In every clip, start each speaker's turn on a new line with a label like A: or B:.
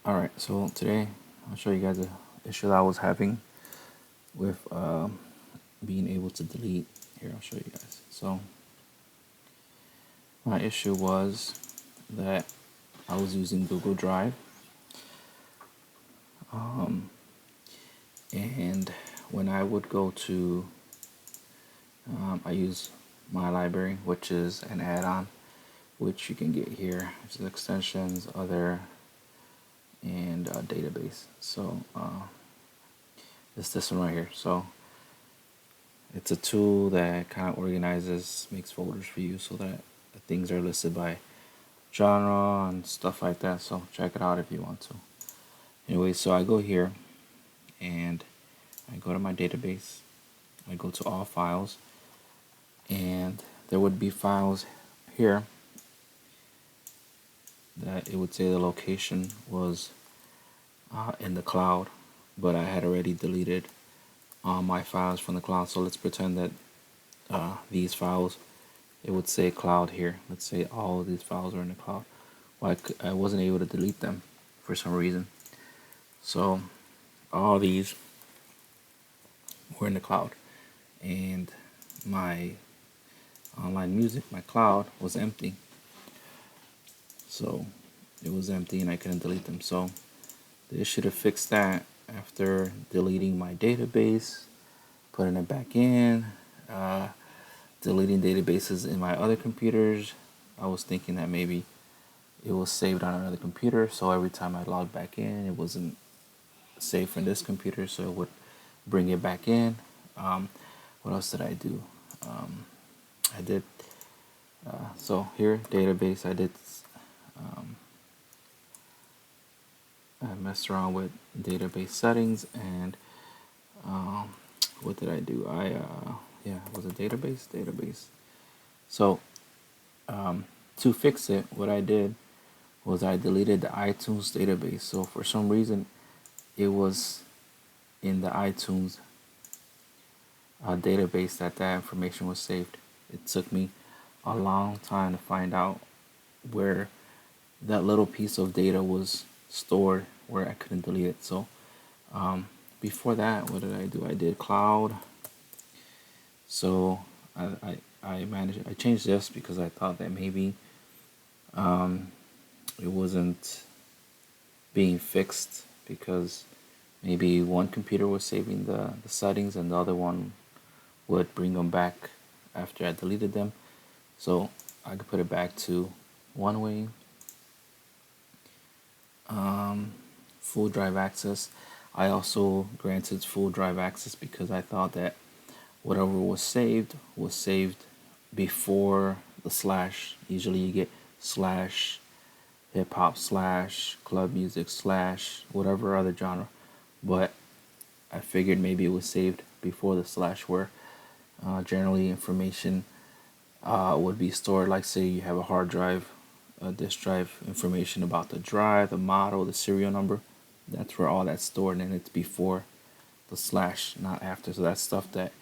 A: Alright, so today I'll show you guys the issue that I was having with being able to delete. Here, I'll show you guys. So, my issue was that I was using Google Drive, and when I would go to, I use my library, which is an add-on, which you can get here. There's extensions, other, and database. So, it's this one right here. So, it's a tool that kind of organizes, makes folders for you so that things are listed by genre and stuff like that. So check it out if you want to. Anyway, so I go here and I go to my database. I go to all files, and there would be files here that it would say the location was in the cloud, but I had already deleted all my files from the cloud. So let's pretend that these files, it would say cloud here. Let's say all of these files are in the cloud. Well, I wasn't able to delete them for some reason. So all these were in the cloud, and my online music, my cloud, was empty. So it was empty and I couldn't delete them. So they should have fixed that after deleting my database, putting it back in, deleting databases in my other computers. I was thinking that maybe it was saved on another computer, so every time I logged back in, it wasn't saved from this computer, so it would bring it back in. What else did I do? I did, so here, database, I messed around with database settings, and what did I do? Yeah, was it database? So to fix it, what I did was I deleted the iTunes database. So for some reason, it was in the iTunes database that information was saved. It took me a long time to find out where that little piece of data was stored where I couldn't delete it. So before that, what did I do? I did cloud. So I changed this because I thought that maybe it wasn't being fixed, because maybe one computer was saving the settings and the other one would bring them back after I deleted them. So I could put it back to one way. Full drive access. I also granted full drive access because I thought that whatever was saved before the slash. Usually you get slash hip hop slash club music slash whatever other genre, but I figured maybe it was saved before the slash, where generally information would be stored. Like, say you have a hard drive, a disk drive, information about the drive, the model, the serial number. That's where all that's stored, and it's before the slash, not after. So that's stuff that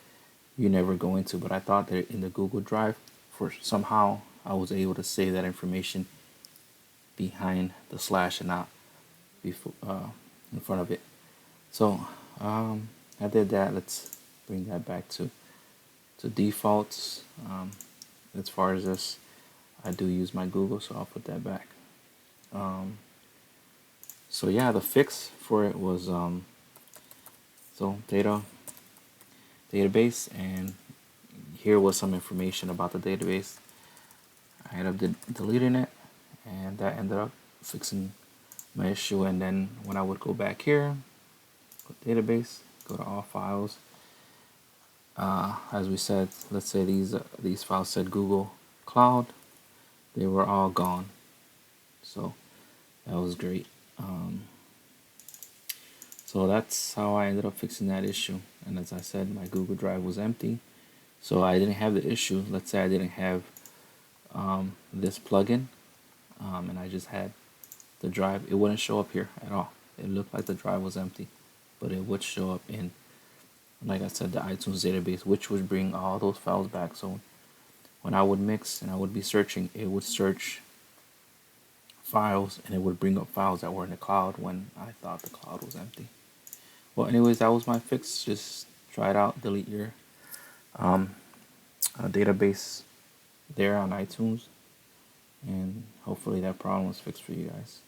A: you never go into. But I thought that in the Google Drive, for somehow I was able to save that information behind the slash and not before in front of it. So I did that. Let's bring that back to defaults. As far as this, I do use my Google, so I'll put that back. So yeah, the fix for it was so database, and here was some information about the database. I ended up deleting it, and that ended up fixing my issue. And then when I would go back here, go to database, go to all files. As we said, let's say these files said Google Cloud, they were all gone. So that was great. So that's how I ended up fixing that issue. And as I said, my Google Drive was empty, so I didn't have the issue. Let's say I didn't have this plugin, and I just had the drive. It wouldn't show up here at all. It looked like the drive was empty, but it would show up in, like I said, the iTunes database, which would bring all those files back. So when I would mix and I would be searching, it would search files, and it would bring up files that were in the cloud when I thought the cloud was empty. Well, anyways, that was my fix. Just try it out. Delete your database there on iTunes, and hopefully that problem was fixed for you guys.